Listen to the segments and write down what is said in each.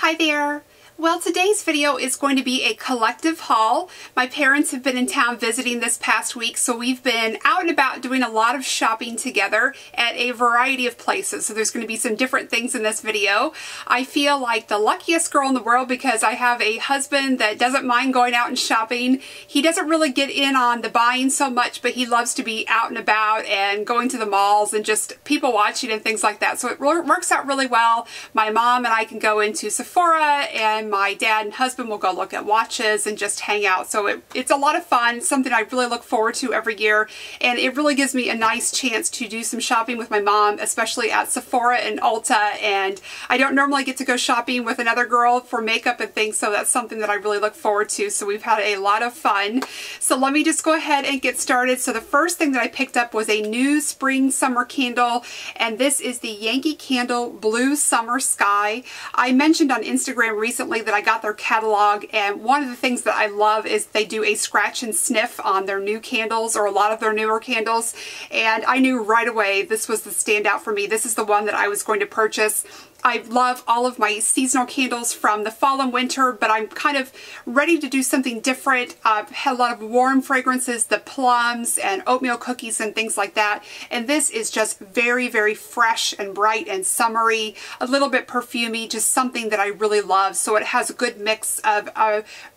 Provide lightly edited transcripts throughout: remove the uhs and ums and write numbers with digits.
Hi there! Well, today's video is going to be a collective haul. My parents have been in town visiting this past week, so we've been out and about doing a lot of shopping together at a variety of places. So there's going to be some different things in this video. I feel like the luckiest girl in the world because I have a husband that doesn't mind going out and shopping. He doesn't really get in on the buying so much, but he loves to be out and about and going to the malls and just people watching and things like that. So it works out really well. My mom and I can go into Sephora, and my dad and husband will go look at watches and just hang out. So it's a lot of fun, something I really look forward to every year, and it really gives me a nice chance to do some shopping with my mom, especially at Sephora and Ulta. And I don't normally get to go shopping with another girl for makeup and things, so that's something that I really look forward to. So we've had a lot of fun. So let me just go ahead and get started. So the first thing that I picked up was a new spring summer candle, and this is the Yankee candle Blue Summer Sky. I mentioned on Instagram recently that I got their catalog, and one of the things that I love is they do a scratch and sniff on their new candles, or a lot of their newer candles, and I knew right away this was the standout for me. This is the one that I was going to purchase. I love all of my seasonal candles from the fall and winter, but I'm kind of ready to do something different. I've had a lot of warm fragrances, the plums and oatmeal cookies and things like that. And this is just very, very fresh and bright and summery, a little bit perfumey, just something that I really love. So it has a good mix of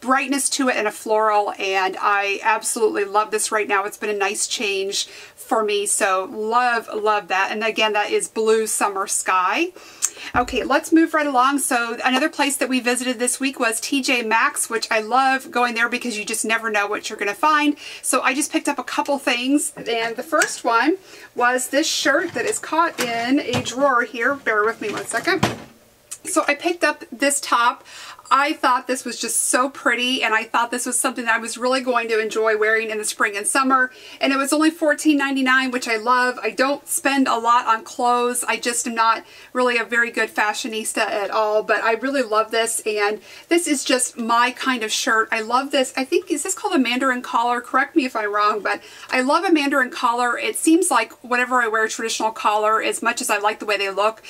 brightness to it and a floral, and I absolutely love this right now. It's been a nice change for me, so love that. And again, that is Blue Summer Sky. Okay, let's move right along. So another place that we visited this week was TJ Maxx, which I love going there because you just never know what you're going to find. So I just picked up a couple things, and the first one was this shirt that is caught in a drawer here. Bear with me one second. So I picked up this top. I thought this was just so pretty, and I thought this was something that I was really going to enjoy wearing in the spring and summer, and it was only $14.99, which I love. I don't spend a lot on clothes. I just am not really a very good fashionista at all, but I really love this, and this is just my kind of shirt. I love this. I think, is this called a mandarin collar? Correct me if I'm wrong, but I love a mandarin collar. It seems like whenever I wear a traditional collar, as much as I like the way they look,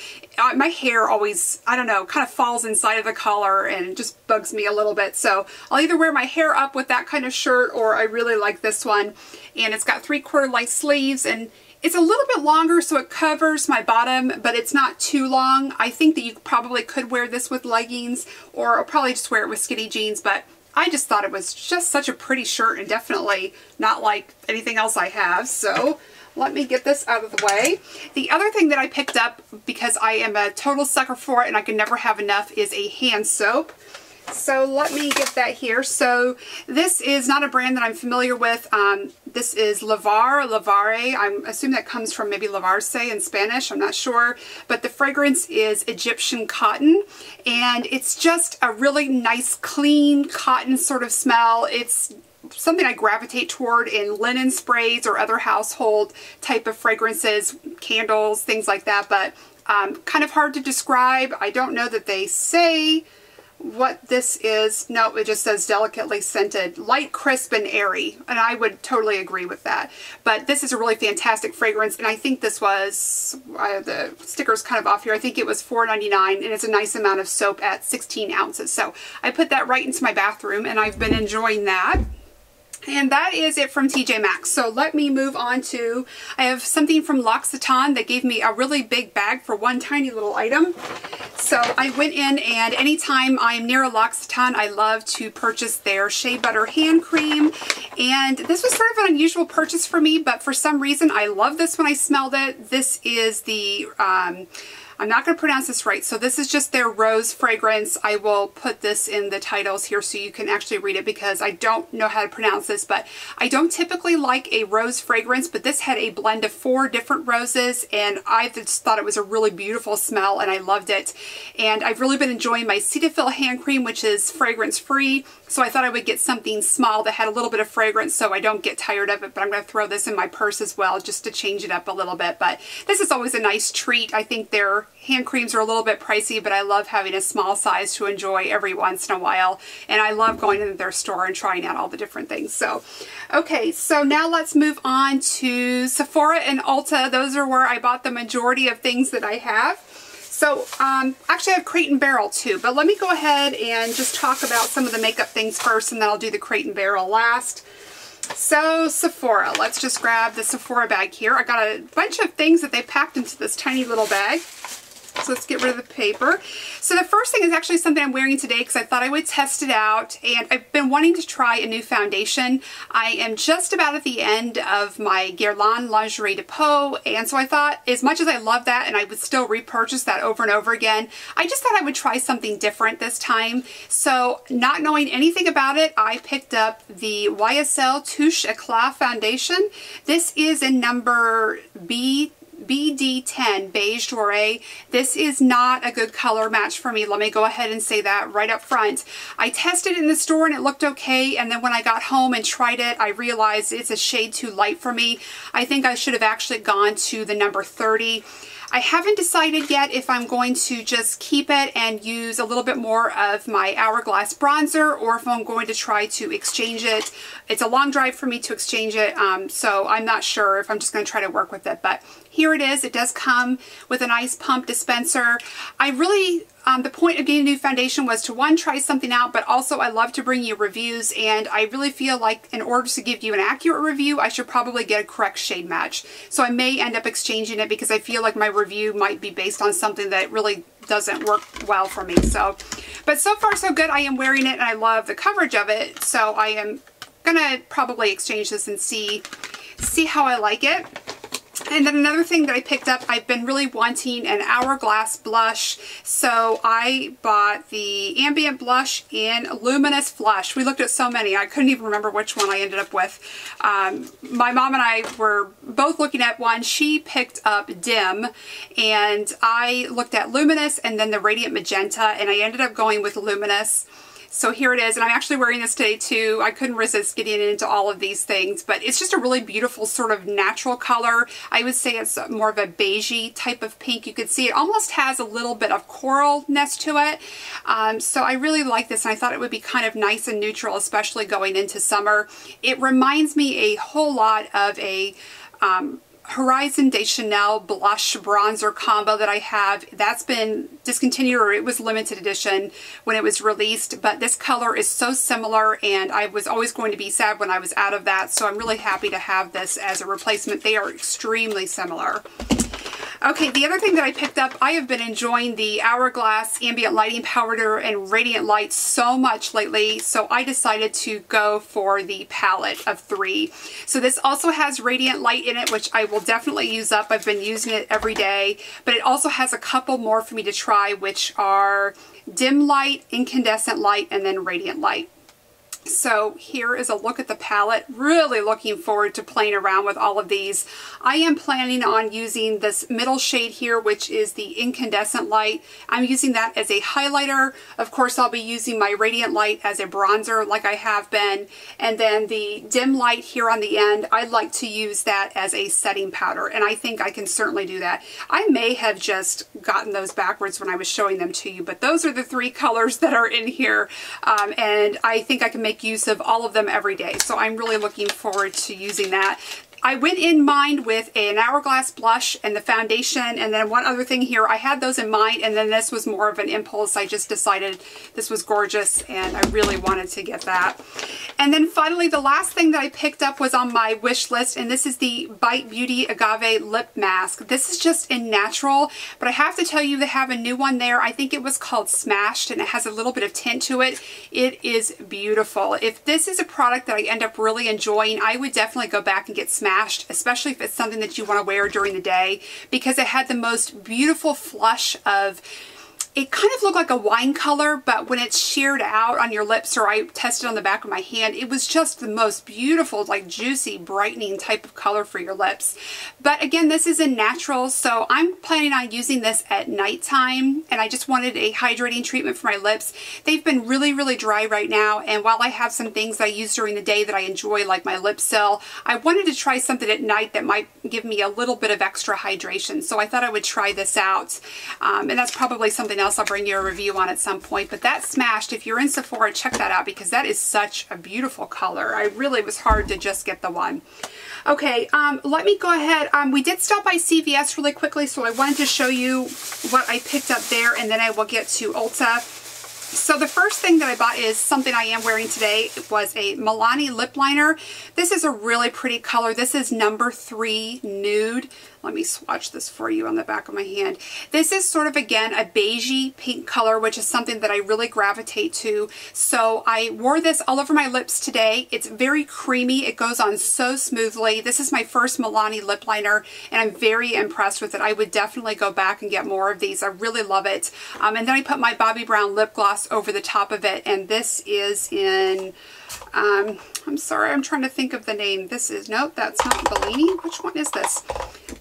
my hair always, I don't know, kind of falls inside of the collar and just bugs me a little bit. So I'll either wear my hair up with that kind of shirt, or I really like this one. And it's got 3/4 length sleeves, and it's a little bit longer, so it covers my bottom, but it's not too long. I think that you probably could wear this with leggings, or I'll probably just wear it with skinny jeans, but I just thought it was just such a pretty shirt, and definitely not like anything else I have. So let me get this out of the way. The other thing that I picked up, because I am a total sucker for it and I can never have enough, is a hand soap. So let me get that here. So this is not a brand that I'm familiar with. This is Lavare. I'm assuming that comes from maybe Lavarse in Spanish. I'm not sure. But the fragrance is Egyptian cotton. And it's just a really nice, clean cotton sort of smell. It's something I gravitate toward in linen sprays or other household type of fragrances, candles, things like that. But kind of hard to describe. I don't know that they say what this is. No, it just says delicately scented, light, crisp, and airy, and I would totally agree with that. But this is a really fantastic fragrance, and I think this was, the sticker's kind of off here, I think it was $4.99, and it's a nice amount of soap at 16 ounces. So I put that right into my bathroom, and I've been enjoying that. And that is it from TJ Maxx. So let me move on to, I have something from L'Occitane that gave me a really big bag for one tiny little item. So I went in, and anytime I'm near a L'Occitane, I love to purchase their Shea Butter hand cream. And this was sort of an unusual purchase for me, but for some reason I love this when I smelled it. This is the I'm not going to pronounce this right, so this is just their rose fragrance. I will put this in the titles here so you can actually read it, because I don't know how to pronounce this, but I don't typically like a rose fragrance, but this had a blend of 4 different roses, and I just thought it was a really beautiful smell, and I loved it. And I've really been enjoying my Cetaphil hand cream, which is fragrance free, so I thought I would get something small that had a little bit of fragrance so I don't get tired of it, but I'm going to throw this in my purse as well just to change it up a little bit. But this is always a nice treat. I think their hand creams are a little bit pricey, but I love having a small size to enjoy every once in a while, and I love going into their store and trying out all the different things. So, okay, so now let's move on to Sephora and Ulta. Those are where I bought the majority of things that I have. So, actually I have Crate and Barrel too, but let me go ahead and just talk about some of the makeup things first, and then I'll do the Crate and Barrel last. So, Sephora. Let's just grab the Sephora bag here. I got a bunch of things that they packed into this tiny little bag. So let's get rid of the paper. So the first thing is actually something I'm wearing today because I thought I would test it out, and I've been wanting to try a new foundation. I am just about at the end of my Guerlain Lingerie Depot, and so I thought, as much as I love that and I would still repurchase that over and over again, I just thought I would try something different this time. So not knowing anything about it, I picked up the YSL Touche Eclat foundation. This is in number BD10, Beige Doré. This is not a good color match for me. Let me go ahead and say that right up front. I tested it in the store and it looked okay, and then when I got home and tried it, I realized it's a shade too light for me. I think I should have actually gone to the number 30. I haven't decided yet if I'm going to just keep it and use a little bit more of my Hourglass bronzer, or if I'm going to try to exchange it. It's a long drive for me to exchange it, so I'm not sure if I'm just going to try to work with it. But here it is. It does come with a nice pump dispenser. I really, the point of getting a new foundation was to, one, try something out, but also I love to bring you reviews, and I really feel like in order to give you an accurate review, I should probably get a correct shade match. So I may end up exchanging it because I feel like my review might be based on something that really doesn't work well for me. So, but so far so good. I am wearing it and I love the coverage of it, so I am gonna probably exchange this and see how I like it. And then another thing that I picked up, I've been really wanting an Hourglass blush, so I bought the Ambient blush in Luminous Flush. We looked at so many, I couldn't even remember which one I ended up with. My mom and I were both looking at one. She picked up Dim, and I looked at Luminous and then the Radiant Magenta, and I ended up going with Luminous. So here it is, and I'm actually wearing this today too. I couldn't resist getting into all of these things, but it's just a really beautiful sort of natural color. I would say it's more of a beigey type of pink. You could see it almost has a little bit of coralness to it. So I really like this, and I thought it would be kind of nice and neutral, especially going into summer. It reminds me a whole lot of a Horizon de Chanel blush bronzer combo that I have. That's been discontinued, or it was limited edition when it was released, but this color is so similar, and I was always going to be sad when I was out of that, so I'm really happy to have this as a replacement. They are extremely similar. Okay, the other thing that I picked up, I have been enjoying the Hourglass Ambient Lighting Powder and Radiant Light so much lately, so I decided to go for the palette of 3. So this also has Radiant Light in it, which I will definitely use up. I've been using it every day, but it also has a couple more for me to try, which are Dim Light, Incandescent Light, and then Radiant Light. So here is a look at the palette. Really looking forward to playing around with all of these. I am planning on using this middle shade here, which is the Incandescent Light. I'm using that as a highlighter. Of course, I'll be using my Radiant Light as a bronzer like I have been. And then the Dim Light here on the end, I'd like to use that as a setting powder. And I think I can certainly do that. I may have just gotten those backwards when I was showing them to you, but those are the 3 colors that are in here. And I think I can make use of all of them every day, so I'm really looking forward to using that. I went in mind with an Hourglass blush and the foundation, and then one other thing here. I had those in mind, and then this was more of an impulse. I just decided this was gorgeous, and I really wanted to get that. And then finally, the last thing that I picked up was on my wish list, and this is the Bite Beauty Agave Lip Mask. This is just in natural, but I have to tell you, they have a new one there. I think it was called Smashed, and it has a little bit of tint to it. It is beautiful. If this is a product that I end up really enjoying, I would definitely go back and get Smashed, especially if it's something that you want to wear during the day, because it had the most beautiful flush of, it kind of looked like a wine color, but when it's sheared out on your lips, or I tested on the back of my hand, it was just the most beautiful, like juicy, brightening type of color for your lips. But again, this is in natural, so I'm planning on using this at nighttime, and I just wanted a hydrating treatment for my lips. They've been really, really dry right now, and while I have some things that I use during the day that I enjoy, like my lip seal, I wanted to try something at night that might give me a little bit of extra hydration, so I thought I would try this out, and that's probably something something else I'll bring you a review on at some point. But that smashed. If you're in Sephora, check that out because that is such a beautiful color. I really was hard to just get the one. Okay, let me go ahead. We did stop by CVS really quickly, so I wanted to show you what I picked up there, and then I will get to Ulta. So the first thing that I bought is something I am wearing today. It was a Milani lip liner. This is a really pretty color. This is number 3 Nude. Let me swatch this for you on the back of my hand. This is sort of, again, a beigey pink color, which is something that I really gravitate to. So I wore this all over my lips today. It's very creamy. It goes on so smoothly. This is my first Milani lip liner, and I'm very impressed with it. I would definitely go back and get more of these. I really love it. And then I put my Bobbi Brown lip gloss over the top of it, and this is in... I'm sorry, I'm trying to think of the name. This is, nope, that's not Bellini. Which one is this?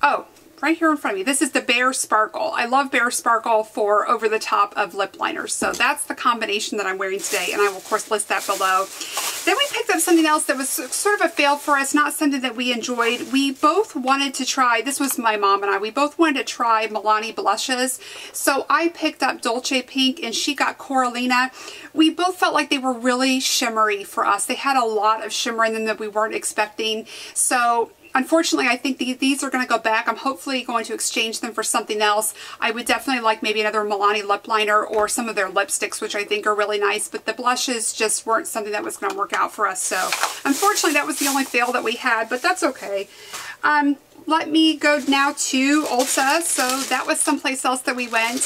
Oh, right here in front of me. This is the Bare Sparkle. I love Bare Sparkle for over the top of lip liners. So that's the combination that I'm wearing today, and I will of course list that below. Then we picked up something else that was sort of a fail for us, not something that we enjoyed. We both wanted to try, this was my mom and I, we both wanted to try Milani blushes. So I picked up Dolce Pink and she got Coralina. We both felt like they were really shimmery for us. They had a lot of shimmer in them that we weren't expecting. So unfortunately, I think these are going to go back. I'm hopefully going to exchange them for something else. I would definitely like maybe another Milani lip liner or some of their lipsticks, which I think are really nice, but the blushes just weren't something that was going to work out for us. So unfortunately, that was the only fail that we had, but that's okay. Let me go now to Ulta. So that was someplace else that we went.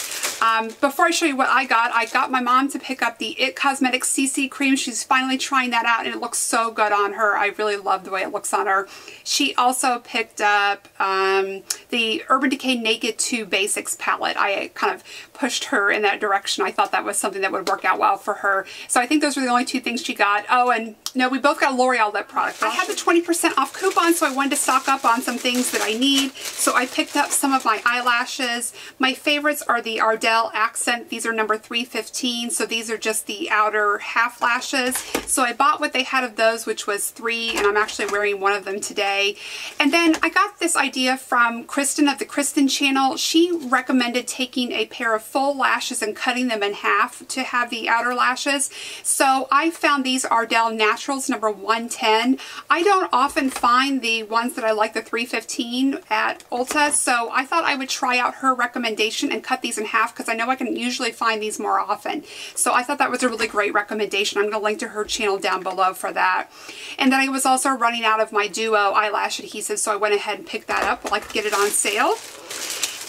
Before I show you what I got my mom to pick up the IT Cosmetics CC cream. She's finally trying that out and it looks so good on her. I really love the way it looks on her. She also picked up the Urban Decay Naked 2 Basics palette. I kind of pushed her in that direction. I thought that was something that would work out well for her. So I think those were the only 2 things she got. Oh, and no, we both got a L'Oreal lip product. I had the 20% off coupon, so I wanted to stock up on some things that I need. So I picked up some of my eyelashes. My favorites are the Ardell Accent. These are number 315. So these are just the outer half lashes. So I bought what they had of those, which was 3, and I'm actually wearing one of them today. And then I got this idea from Kristen of the Kristen channel. She recommended taking a pair of full lashes and cutting them in half to have the outer lashes. So I found these Ardell Naturals number 110. I don't often find the ones that I like, the 315 at Ulta, so I thought I would try out her recommendation and cut these in half because I know I can usually find these more often. So I thought that was a really great recommendation. I'm going to link to her channel down below for that. And then I was also running out of my Duo eyelash adhesive, so I went ahead and picked that up while I could get it on sale.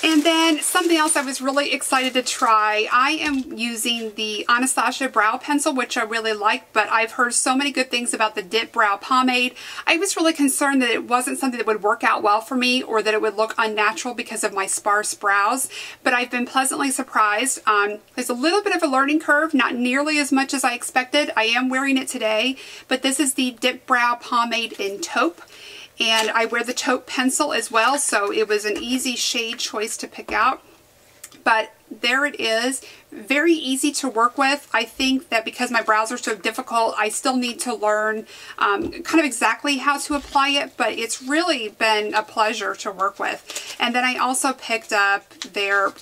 And then something else I was really excited to try. I am using the Anastasia brow pencil, which I really like, but I've heard so many good things about the Dip Brow Pomade. I was really concerned that it wasn't something that would work out well for me or that it would look unnatural because of my sparse brows, but I've been pleasantly surprised. There's a little bit of a learning curve, not nearly as much as I expected. I am wearing it today, but this is the Dip Brow Pomade in Taupe. And I wear the Taupe pencil as well, so it was an easy shade choice to pick out. But there it is. Very easy to work with. I think that because my brows are so difficult, I still need to learn kind of exactly how to apply it, but it's really been a pleasure to work with. And then I also picked up their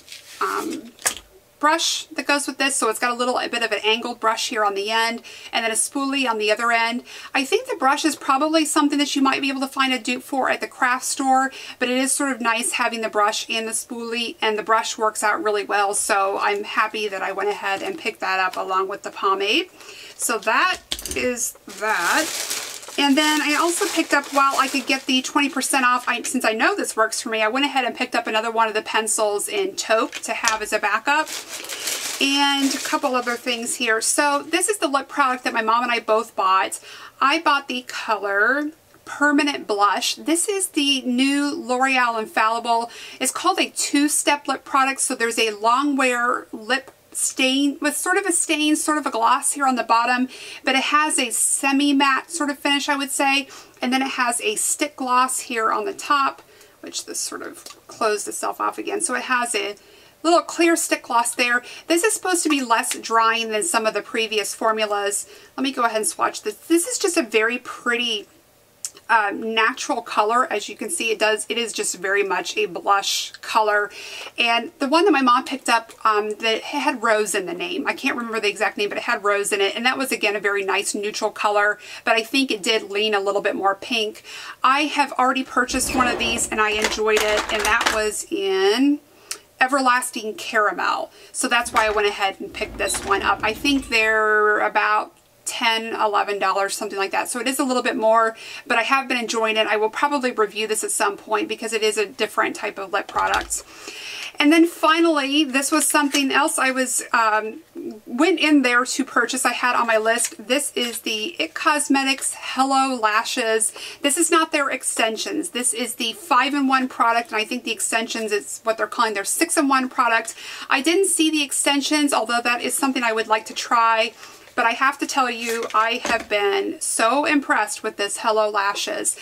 brush that goes with this, so it's got a little bit of an angled brush here on the end and then a spoolie on the other end. I think the brush is probably something that you might be able to find a dupe for at the craft store, but it is sort of nice having the brush and the spoolie, and the brush works out really well, so I'm happy that I went ahead and picked that up along with the pomade. So that is that. And then I also picked up, while I could get the 20% off, since I know this works for me, I went ahead and picked up another one of the pencils in Taupe to have as a backup. And a couple other things here. So this is the lip product that my mom and I both bought. I bought the color Permanent Blush. This is the new L'Oreal Infallible. It's called a 2-step lip product, so there's a long wear lip stain with sort of a stain, sort of a gloss here on the bottom, but it has a semi-matte sort of finish, I would say, and then it has a stick gloss here on the top, which this sort of closed itself off again, so it has a little clear stick gloss there. This is supposed to be less drying than some of the previous formulas. Let me go ahead and swatch this. This is just a very pretty natural color. As you can see, it is just very much a blush color. And the one that my mom picked up that had rose in the name, I can't remember the exact name, but it had rose in it, and that was again a very nice neutral color, but I think it did lean a little bit more pink. I have already purchased one of these and I enjoyed it, and that was in Everlasting Caramel. So that's why I went ahead and picked this one up. I think they're about $10, $11, something like that. So it is a little bit more, but I have been enjoying it. I will probably review this at some point because it is a different type of lip product. And then finally, this was something else I was went in there to purchase. I had on my list. This is the IT Cosmetics Hello Lashes. This is not their extensions. This is the 5-in-1 product, and I think the extensions is what they're calling their 6-in-1 product. I didn't see the extensions, although that is something I would like to try. But I have to tell you, I have been so impressed with this Hello Lashes.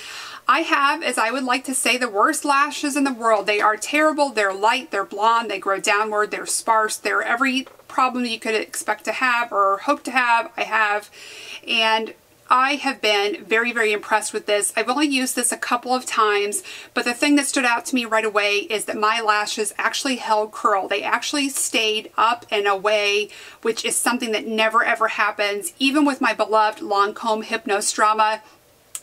I have, as I would like to say, the worst lashes in the world. They are terrible. They're light, they're blonde, they grow downward, they're sparse, they're every problem you could expect to have or hope to have, I have. And I have been very, very impressed with this. I've only used this a couple of times, but the thing that stood out to me right away is that my lashes actually held curl. They actually stayed up and away, which is something that never ever happens, even with my beloved Lancome Hypnostrama.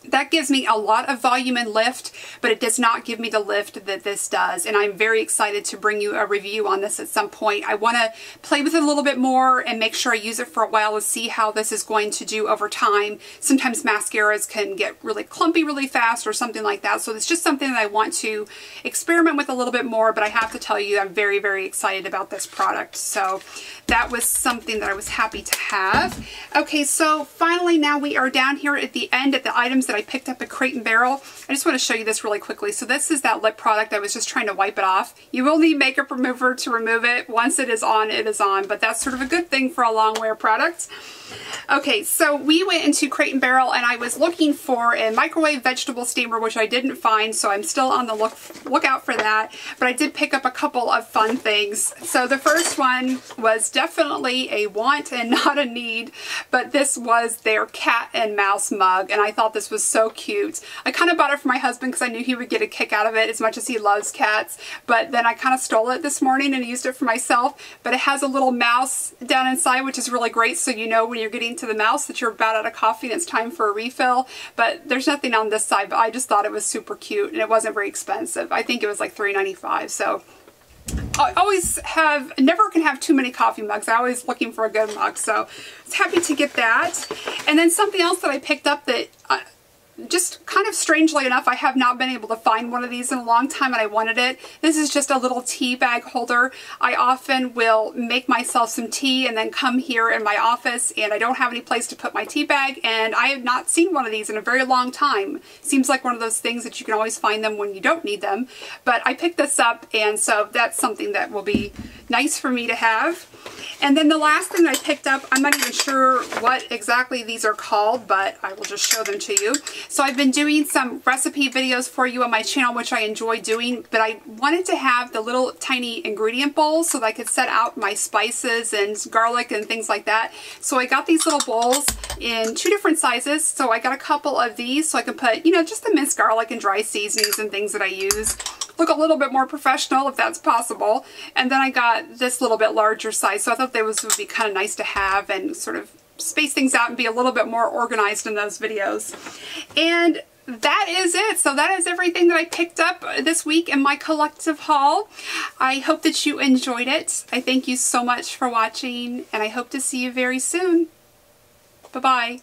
That gives me a lot of volume and lift, but it does not give me the lift that this does. And I'm very excited to bring you a review on this at some point. I want to play with it a little bit more and make sure I use it for a while to see how this is going to do over time. Sometimes mascaras can get really clumpy really fast or something like that. So it's just something that I want to experiment with a little bit more, but I have to tell you, I'm very, very excited about this product. So that was something that I was happy to have. Okay, so finally now we are down here at the end at the items that I picked up at Crate & Barrel. I just want to show you this really quickly. So this is that lip product. I was just trying to wipe it off. You will need makeup remover to remove it. Once it is on, it is on, but that's sort of a good thing for a long wear product. Okay, so we went into Crate & Barrel and I was looking for a microwave vegetable steamer, which I didn't find, so I'm still on the lookout for that, but I did pick up a couple of fun things. So the first one was definitely a want and not a need, but this was their cat and mouse mug, and I thought this was so cute. I kind of bought it for my husband because I knew he would get a kick out of it as much as he loves cats, but then I kind of stole it this morning and used it for myself. But it has a little mouse down inside, which is really great, so you know when you're getting to the mouse that you're about out of coffee and it's time for a refill. But there's nothing on this side, but I just thought it was super cute and it wasn't very expensive. I think it was like $3.95. So I always have, never can have too many coffee mugs. I'm always looking for a good mug, so I was happy to get that. And then something else that I picked up that just kind of strangely enough, I have not been able to find one of these in a long time and I wanted it. This is just a little tea bag holder. I often will make myself some tea and then come here in my office and I don't have any place to put my tea bag, and I have not seen one of these in a very long time. Seems like one of those things that you can always find them when you don't need them. But I picked this up, and so that's something that will be nice for me to have. And then the last thing I picked up, I'm not even sure what exactly these are called, but I will just show them to you. So I've been doing some recipe videos for you on my channel, which I enjoy doing, but I wanted to have the little tiny ingredient bowls so that I could set out my spices and garlic and things like that. So I got these little bowls in 2 different sizes. So I got a couple of these so I can put, you know, just the minced garlic and dry seasonings and things that I use. Look a little bit more professional if that's possible. And then I got this little bit larger size, so I thought those would be kind of nice to have and sort of space things out and be a little bit more organized in those videos. And that is it. So that is everything that I picked up this week in my collective haul. I hope that you enjoyed it. I thank you so much for watching, and I hope to see you very soon. Bye-bye.